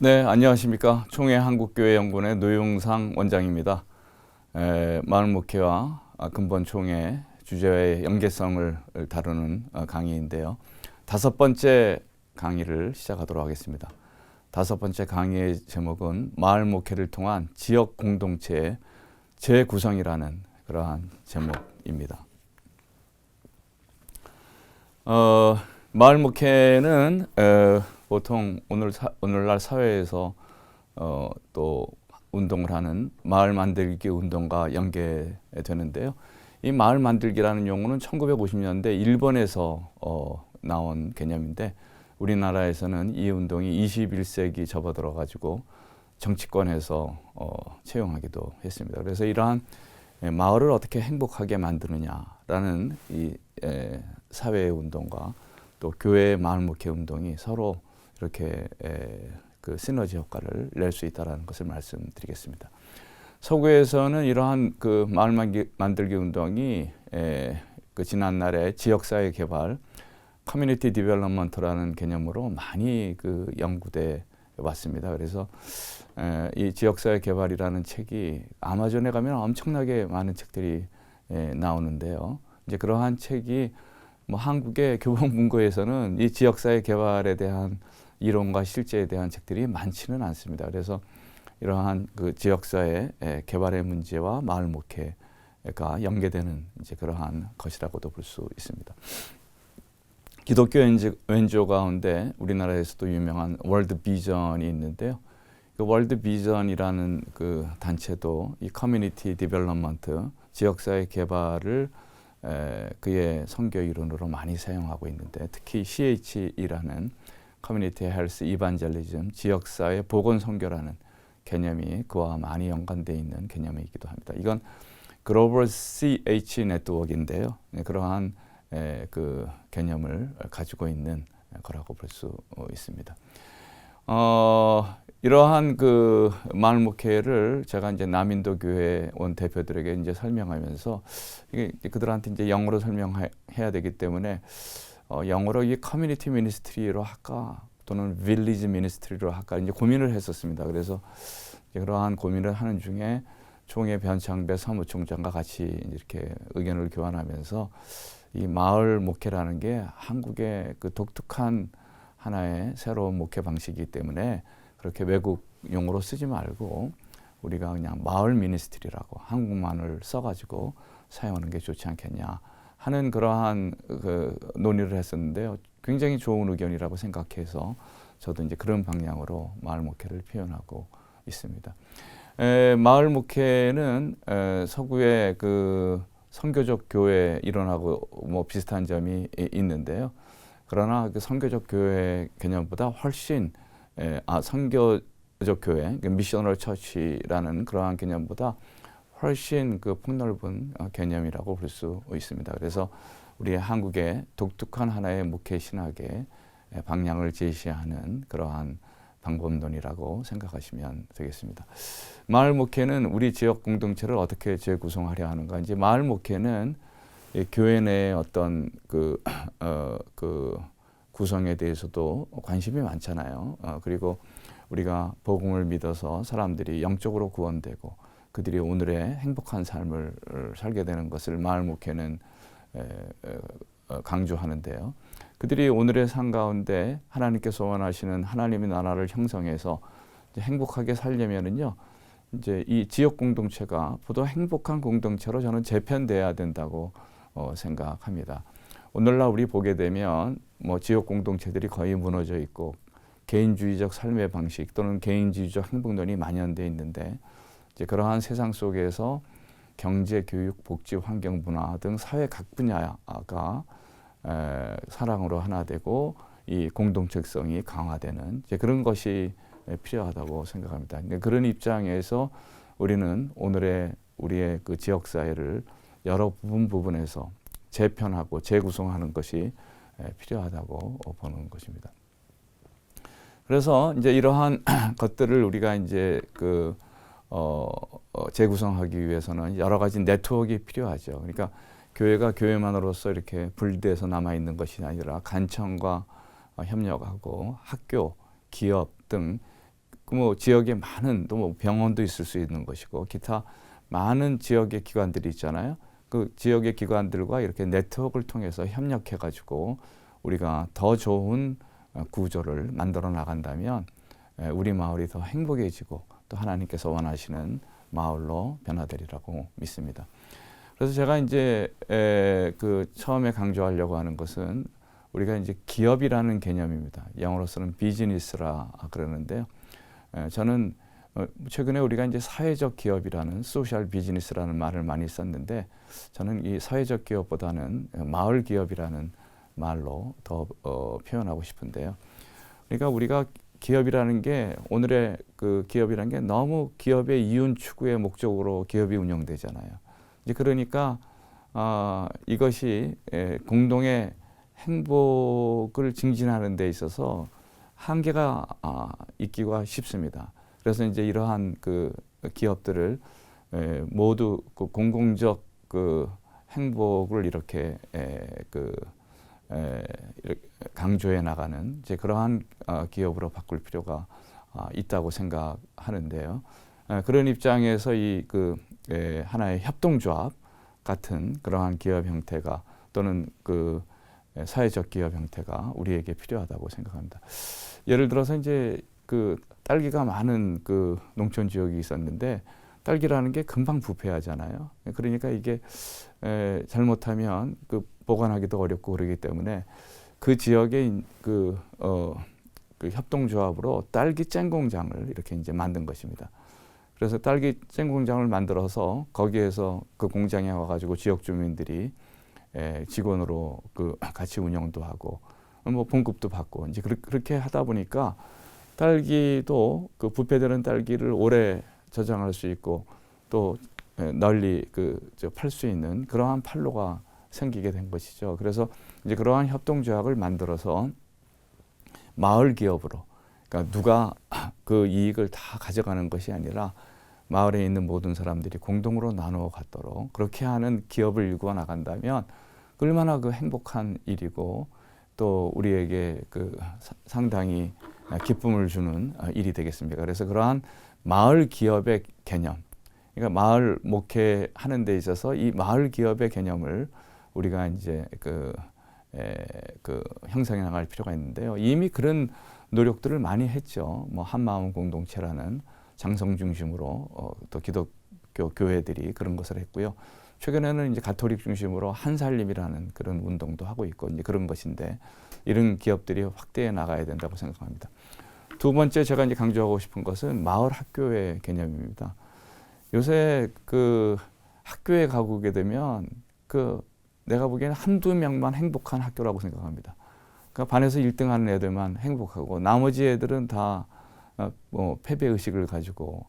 네, 안녕하십니까. 총회 한국교회연구원의 노용상 원장입니다. 마을 목회와 근본 총회 주제의 연계성을 다루는 강의인데요. 5번째 강의를 시작하도록 하겠습니다. 5번째 강의의 제목은 마을 목회를 통한 지역 공동체의 재구성이라는 그러한 제목입니다. 마을 목회는 보통 오늘날 사회에서 또 운동을 하는 마을 만들기 운동과 연계되는데요. 이 마을 만들기라는 용어는 1950년대 일본에서 나온 개념인데 우리나라에서는 이 운동이 21세기 접어들어 가지고 정치권에서 채용하기도 했습니다. 그래서 이러한 마을을 어떻게 행복하게 만드느냐라는 이 사회의 운동과 또 교회의 마을 목회 운동이 서로 이렇게 그 시너지 효과를 낼 수 있다는 것을 말씀드리겠습니다. 서구에서는 이러한 그 마을 만들기 운동이 그 지난날에 지역사회 개발, 커뮤니티 디벨롭먼트라는 개념으로 많이 그 연구돼 왔습니다. 그래서 이 지역사회 개발이라는 책이 아마존에 가면 엄청나게 많은 책들이 나오는데요. 이제 그러한 책이 뭐 한국의 교보문고에서는 이 지역사회 개발에 대한 이론과 실제에 대한 책들이 많지는 않습니다. 그래서 이러한 그 지역사회 개발의 문제와 마을 목회가 연계되는 이제 그러한 것이라고도 볼 수 있습니다. 기독교 왼조 가운데 우리나라에서도 유명한 월드 비전이 있는데요. 그 월드 비전이라는 그 단체도 이 커뮤니티 디벨롭먼트, 지역사회 개발을 그의 선교 이론으로 많이 사용하고 있는데 특히 CHE라는 커뮤니티 헬스 이반젤리즘, 지역사회 보건 선교라는 개념이 그와 많이 연관되어 있는 개념이기도 합니다. 이건 글로벌 CH 네트워크인데요. 그러한 그 개념을 가지고 있는 거라고 볼 수 있습니다. 이러한 그 마을 목회를 제가 이제 남인도 교회 원 대표들에게 이제 설명하면서 이게 그들한테 이제 영어로 설명해야 되기 때문에 영어로 이 커뮤니티 미니스트리로 할까 또는 빌리지 미니스트리로 할까 이제 고민을 했었습니다. 그래서 그러한 고민을 하는 중에 총회 변창배 사무총장과 같이 이렇게 의견을 교환하면서 이 마을 목회라는 게 한국의 그 독특한 하나의 새로운 목회 방식이기 때문에 그렇게 외국 용어로 쓰지 말고 우리가 그냥 마을 미니스트리라고 한국말을 써가지고 사용하는 게 좋지 않겠냐 하는 그러한 그 논의를 했었는데요. 굉장히 좋은 의견이라고 생각해서 저도 이제 그런 방향으로 마을 목회를 표현하고 있습니다. 마을 목회는 서구의 그 선교적 교회 이론하고 뭐 비슷한 점이 있는데요. 그러나 그 선교적 교회 개념보다 훨씬 선교적 교회, 미셔널 처치라는 그러한 개념보다 훨씬 그 폭넓은 개념이라고 볼 수 있습니다. 그래서 우리 한국의 독특한 하나의 목회 신학의 방향을 제시하는 그러한 방법론이라고 생각하시면 되겠습니다. 마을 목회는 우리 지역 공동체를 어떻게 재구성하려 하는가? 이제 마을 목회는 교회 내의 어떤 그 구성에 대해서도 관심이 많잖아요. 그리고 우리가 복음을 믿어서 사람들이 영적으로 구원되고 그들이 오늘의 행복한 삶을 살게 되는 것을 마을 목회는 강조하는데요. 그들이 오늘의 삶 가운데 하나님께서 원하시는 하나님의 나라를 형성해서 이제 행복하게 살려면은요, 이제 이 지역 공동체가 보다 행복한 공동체로 저는 재편돼야 된다고 생각합니다. 오늘날 우리 보게 되면 뭐 지역 공동체들이 거의 무너져 있고 개인주의적 삶의 방식 또는 개인주의적 행복론이 만연돼 있는데 이제 그러한 세상 속에서 경제, 교육, 복지, 환경, 문화 등 사회 각 분야가 사랑으로 하나 되고 이 공동체성이 강화되는 이제 그런 것이 필요하다고 생각합니다. 그런 입장에서 우리는 우리의 그 지역 사회를 여러 부분에서 재편하고 재구성하는 것이 필요하다고 보는 것입니다. 그래서 이제 이러한 것들을 우리가 이제 재구성하기 위해서는 여러 가지 네트워크가 필요하죠. 그러니까 교회가 교회만으로서 이렇게 분리돼서 남아 있는 것이 아니라 간청과 협력하고 학교, 기업 등 뭐 지역에 많은 또 뭐 병원도 있을 수 있는 것이고 기타 많은 지역의 기관들이 있잖아요. 그 지역의 기관들과 이렇게 네트워크를 통해서 협력해 가지고 우리가 더 좋은 구조를 만들어 나간다면 우리 마을이 더 행복해지고 또 하나님께서 원하시는 마을로 변화되리라고 믿습니다. 그래서 제가 이제 그 처음에 강조하려고 하는 것은 우리가 이제 기업이라는 개념입니다. 영어로서는 비즈니스라 그러는데요. 저는 최근에 우리가 이제 사회적 기업이라는 소셜 비즈니스라는 말을 많이 썼는데 저는 이 사회적 기업보다는 마을 기업이라는 말로 더 표현하고 싶은데요. 그러니까 우리가 기업이라는 게 오늘의 그 기업이라는 게 너무 기업의 이윤 추구의 목적으로 기업이 운영되잖아요. 이제 그러니까 이것이 공동의 행복을 증진하는 데 있어서 한계가 있기가 쉽습니다. 그래서 이제 이러한 그 기업들을 모두 그 공공적 그 행복을 이렇게 이렇게 강조해 나가는 이제 그러한 기업으로 바꿀 필요가 있다고 생각하는데요. 그런 입장에서 이 그 하나의 협동조합 같은 그러한 기업 형태가 또는 그 사회적 기업 형태가 우리에게 필요하다고 생각합니다. 예를 들어서 이제 그 딸기가 많은 그 농촌 지역이 있었는데 딸기라는 게 금방 부패하잖아요. 그러니까 이게 잘못하면 그 보관하기도 어렵고 그러기 때문에 그 지역의 그 협동조합으로 딸기 잼 공장을 이렇게 이제 만든 것입니다. 그래서 딸기 잼 공장을 만들어서 거기에서 그 공장에 와가지고 지역 주민들이 직원으로 그 같이 운영도 하고 뭐 봉급도 받고 이제 그렇게 하다 보니까 딸기도 그 부패되는 딸기를 오래 저장할 수 있고 또 널리 팔 수 있는 그러한 판로가 생기게 된 것이죠. 그래서 이제 그러한 협동조합을 만들어서 마을 기업으로, 그러니까 누가 그 이익을 다 가져가는 것이 아니라 마을에 있는 모든 사람들이 공동으로 나누어 갖도록 그렇게 하는 기업을 일구어 나간다면 얼마나 그 행복한 일이고 또 우리에게 그 상당히 기쁨을 주는 일이 되겠습니까? 그래서 그러한 마을 기업의 개념, 그러니까 마을 목회하는 데 있어서 이 마을 기업의 개념을 우리가 이제 형성해 나갈 필요가 있는데요. 이미 그런 노력들을 많이 했죠. 뭐 한마음 공동체라는 장성 중심으로 또 기독교 교회들이 그런 것을 했고요. 최근에는 이제 가톨릭 중심으로 한살림이라는 그런 운동도 하고 있고 이제 그런 것인데 이런 기업들이 확대해 나가야 된다고 생각합니다. 두 번째 제가 이제 강조하고 싶은 것은 마을 학교의 개념입니다. 요새 그 학교에 가보게 되면 내가 보기에는 한두 명만 행복한 학교라고 생각합니다. 그러니까 반에서 1등 하는 애들만 행복하고 나머지 애들은 다 패배 의식을 가지고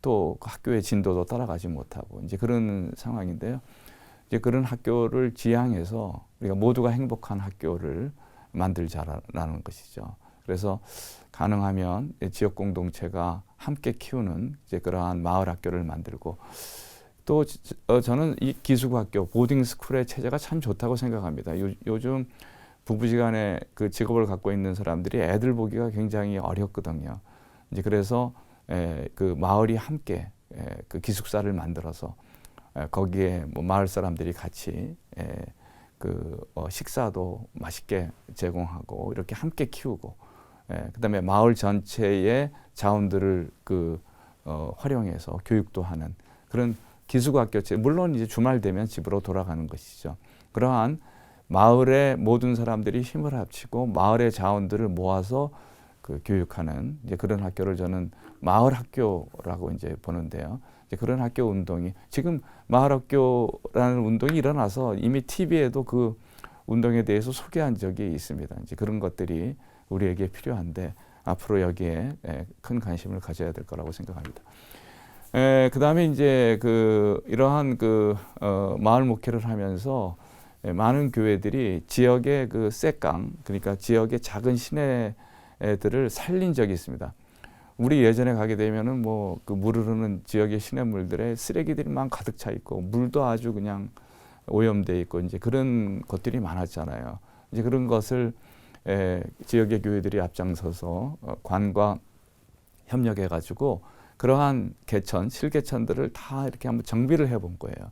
또 학교의 진도도 따라가지 못하고 이제 그런 상황인데요. 이제 그런 학교를 지향해서 우리가 모두가 행복한 학교를 만들자라는 것이죠. 그래서 가능하면 지역 공동체가 함께 키우는 이제 그러한 마을 학교를 만들고 또 저는 이 기숙학교, 보딩스쿨의 체제가 참 좋다고 생각합니다. 요즘 부부지간에 그 직업을 갖고 있는 사람들이 애들 보기가 굉장히 어렵거든요. 이제 그래서 그 마을이 함께 그 기숙사를 만들어서 거기에 뭐 마을 사람들이 같이 식사도 맛있게 제공하고 이렇게 함께 키우고 그다음에 마을 전체의 자원들을 활용해서 교육도 하는 그런 기숙학교체, 물론 이제 주말 되면 집으로 돌아가는 것이죠. 그러한 마을의 모든 사람들이 힘을 합치고 마을의 자원들을 모아서 교육하는 이제 그런 학교를 저는 마을 학교라고 이제 보는데요. 이제 그런 학교 운동이 지금 마을 학교라는 운동이 일어나서 이미 TV에도 그 운동에 대해서 소개한 적이 있습니다. 이제 그런 것들이 우리에게 필요한데 앞으로 여기에 큰 관심을 가져야 될 거라고 생각합니다. 그다음에 이제 이러한 마을 목회를 하면서 많은 교회들이 지역의 쇳강, 그러니까 지역의 작은 시내들을 살린 적이 있습니다. 우리 예전에 가게 되면은 물 흐르는 지역의 시냇물들에 쓰레기들만 가득 차 있고 물도 아주 그냥 오염돼 있고 이제 그런 것들이 많았잖아요. 이제 그런 것을 지역의 교회들이 앞장서서 관과 협력해가지고 그러한 개천, 실개천들을 다 이렇게 한번 정비를 해본 거예요.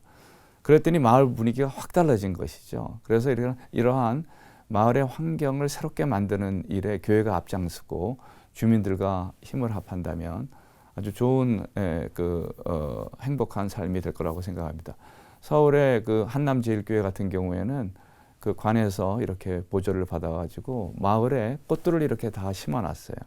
그랬더니 마을 분위기가 확 달라진 것이죠. 그래서 이러한 마을의 환경을 새롭게 만드는 일에 교회가 앞장서고 주민들과 힘을 합한다면 아주 좋은 행복한 삶이 될 거라고 생각합니다. 서울의 그 한남제일교회 같은 경우에는 그 관에서 이렇게 보조를 받아가지고 마을에 꽃들을 이렇게 다 심어놨어요.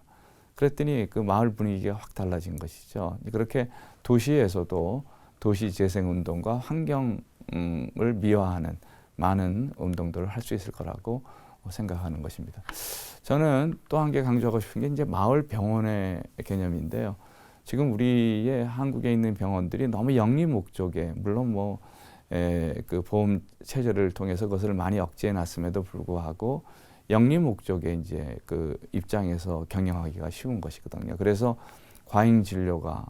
그랬더니 그 마을 분위기가 확 달라진 것이죠. 그렇게 도시에서도 도시재생운동과 환경을 미화하는 많은 운동들을 할 수 있을 거라고 생각하는 것입니다. 저는 또 한 개 강조하고 싶은 게 이제 마을 병원의 개념인데요. 지금 우리의 한국에 있는 병원들이 너무 영리 목적에, 물론 그 보험 체제를 통해서 그것을 많이 억제해 놨음에도 불구하고 영리 목적의 이제 그 입장에서 경영하기가 쉬운 것이거든요. 그래서 과잉 진료가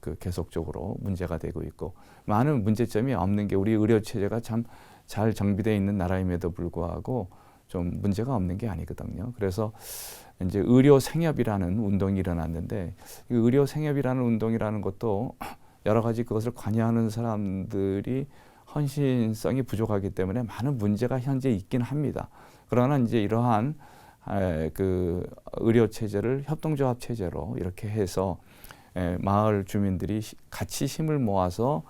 그 계속적으로 문제가 되고 있고, 많은 문제점이 없는 게 우리 의료 체제가 참 잘 정비되어 있는 나라임에도 불구하고 좀 문제가 없는 게 아니거든요. 그래서 이제 의료 생협이라는 운동이 일어났는데, 이 의료 생협이라는 운동이라는 것도 여러 가지 그것을 관여하는 사람들이 헌신성이 부족하기 때문에 많은 문제가 현재 있긴 합니다. 그러나 이제 이러한 그 의료 체제를 협동조합 체제로 이렇게 해서 마을 주민들이 같이 힘을 모아서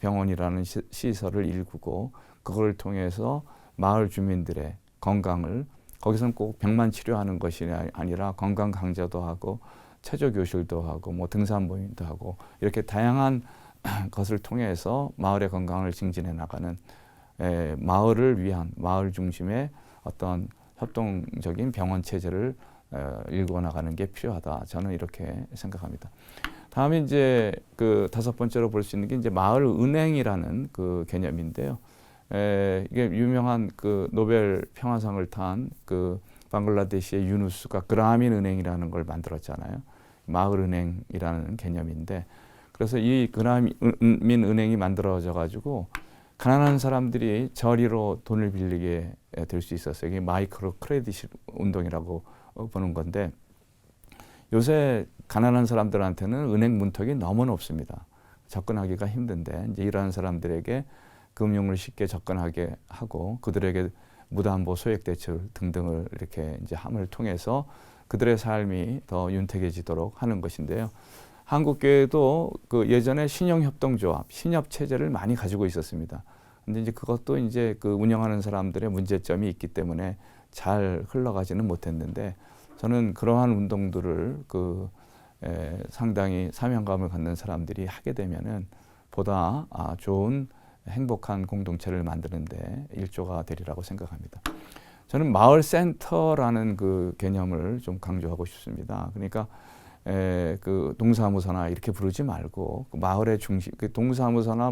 병원이라는 시설을 일구고, 그걸 통해서 마을 주민들의 건강을, 거기서는 꼭 병만 치료하는 것이 아니라 건강 강좌도 하고 체조 교실도 하고 등산 모임도 하고 이렇게 다양한 것을 통해서 마을의 건강을 증진해 나가는 마을을 위한, 마을 중심의 어떤 협동적인 병원 체제를 일궈 나가는 게 필요하다. 저는 이렇게 생각합니다. 다음에 이제 그 다섯 번째로 볼 수 있는 게 이제 마을 은행이라는 그 개념인데요. 이게 유명한 그 노벨 평화상을 탄 그 방글라데시의 유누스가 그라민 은행이라는 걸 만들었잖아요. 마을 은행이라는 개념인데, 그래서 이 그라민 은행이 만들어져 가지고 가난한 사람들이 저리로 돈을 빌리게 될 수 있었어요. 이게 마이크로 크레딧 운동이라고 보는 건데, 요새 가난한 사람들한테는 은행 문턱이 너무 높습니다. 접근하기가 힘든데, 이제 이러한 사람들에게 금융을 쉽게 접근하게 하고 그들에게 무담보 소액 대출 등등을 이렇게 이제 함을 통해서 그들의 삶이 더 윤택해지도록 하는 것인데요. 한국 교회도 그 예전에 신용협동조합, 신협 체제를 많이 가지고 있었습니다. 근데 이제 그것도 이제 그 운영하는 사람들의 문제점이 있기 때문에 잘 흘러가지는 못했는데, 저는 그러한 운동들을 상당히 사명감을 갖는 사람들이 하게 되면은 보다 좋은 행복한 공동체를 만드는데 일조가 되리라고 생각합니다. 저는 마을 센터라는 그 개념을 좀 강조하고 싶습니다. 그러니까 그 동사무소나 이렇게 부르지 말고 그 마을의 중심, 그 동사무소나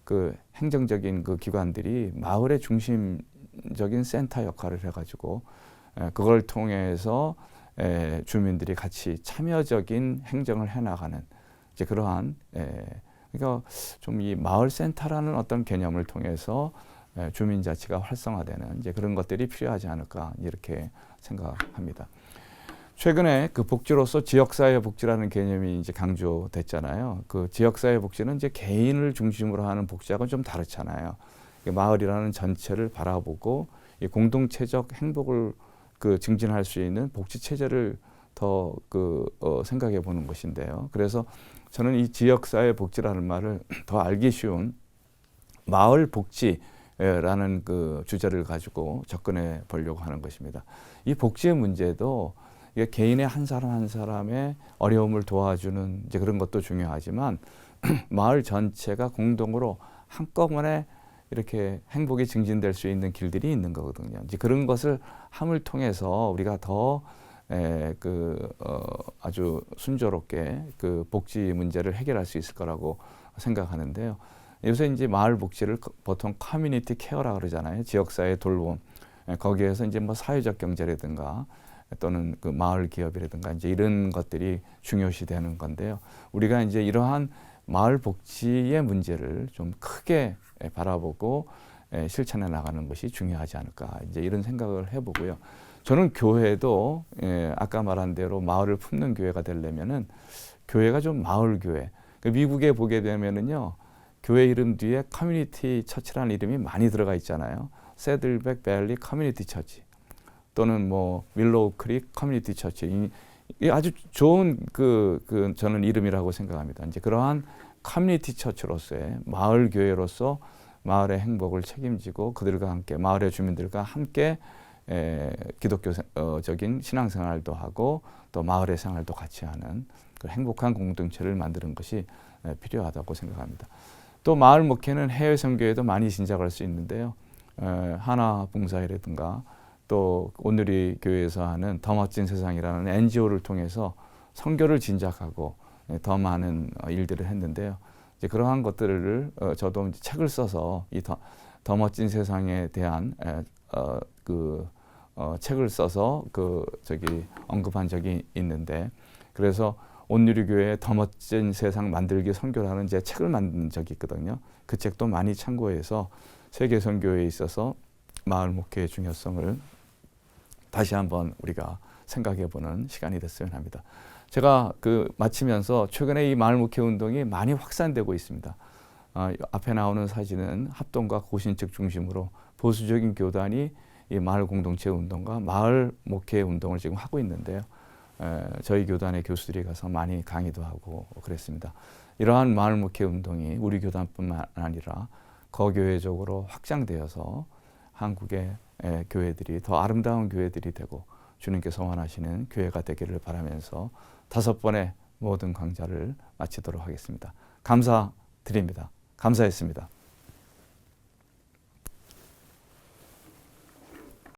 그 행정적인 그 기관들이 마을의 중심적인 센터 역할을 해가지고 그걸 통해서 주민들이 같이 참여적인 행정을 해나가는 이제 그러한 그러니까 좀 이 마을 센터라는 어떤 개념을 통해서 주민 자치가 활성화되는 이제 그런 것들이 필요하지 않을까 이렇게 생각합니다. 최근에 그 복지로서 지역사회 복지라는 개념이 이제 강조됐잖아요. 그 지역사회 복지는 이제 개인을 중심으로 하는 복지하고는 좀 다르잖아요. 마을이라는 전체를 바라보고 이 공동체적 행복을 그 증진할 수 있는 복지 체제를 더 생각해 보는 것인데요. 그래서 저는 이 지역사회 복지라는 말을 더 알기 쉬운 마을 복지라는 그 주제를 가지고 접근해 보려고 하는 것입니다. 이 복지의 문제도 이게 개인의 한 사람 한 사람의 어려움을 도와주는 이제 그런 것도 중요하지만 마을 전체가 공동으로 한꺼번에 이렇게 행복이 증진될 수 있는 길들이 있는 거거든요. 이제 그런 것을 함을 통해서 우리가 더 아주 순조롭게 그 복지 문제를 해결할 수 있을 거라고 생각하는데요. 요새 이제 마을 복지를 보통 커뮤니티 케어라 그러잖아요. 지역사회 돌봄. 거기에서 이제 사회적 경제라든가 또는 그 마을 기업이라든가 이제 이런 것들이 중요시 되는 건데요. 우리가 이제 이러한 마을 복지의 문제를 좀 크게 바라보고 실천해 나가는 것이 중요하지 않을까 이제 이런 생각을 해보고요. 저는 교회도 아까 말한 대로 마을을 품는 교회가 되려면은 교회가 좀 마을 교회. 미국에 보게 되면은요, 교회 이름 뒤에 커뮤니티 처치라는 이름이 많이 들어가 있잖아요. 새들백 밸리 커뮤니티 처치 또는 뭐 윌로우 크릭 커뮤니티 처치. 이 아주 좋은 저는 이름이라고 생각합니다. 이제 그러한 커뮤니티 처치로서의 마을 교회로서 마을의 행복을 책임지고 그들과 함께 마을의 주민들과 함께 기독교적인 신앙생활도 하고 또 마을의 생활도 같이 하는 그 행복한 공동체를 만드는 것이 필요하다고 생각합니다. 또 마을 목회는 해외 선교에도 많이 진작할 수 있는데요. 하나 봉사회라든가 또 온누리 교회에서 하는 더 멋진 세상이라는 NGO를 통해서 선교를 진작하고 더 많은 일들을 했는데요. 이제 그러한 것들을 저도 이제 책을 써서 이 더 멋진 세상에 대한 책을 써서 언급한 적이 있는데, 그래서 온누리교회 더 멋진 세상 만들기 선교라는 제 책을 만든 적이 있거든요. 그 책도 많이 참고해서 세계 선교에 있어서 마을 목회의 중요성을 다시 한번 우리가 생각해보는 시간이 됐으면 합니다. 제가 마치면서 최근에 이 마을 목회 운동이 많이 확산되고 있습니다. 앞에 나오는 사진은 합동과 고신측 중심으로 보수적인 교단이 이 마을 공동체 운동과 마을 목회 운동을 지금 하고 있는데요. 저희 교단의 교수들이 가서 많이 강의도 하고 그랬습니다. 이러한 마을 목회 운동이 우리 교단뿐만 아니라 거교회적으로 확장되어서 한국의 교회들이 더 아름다운 교회들이 되고 주님께서 원하시는 교회가 되기를 바라면서 5번의 모든 강좌를 마치도록 하겠습니다. 감사드립니다. 감사했습니다.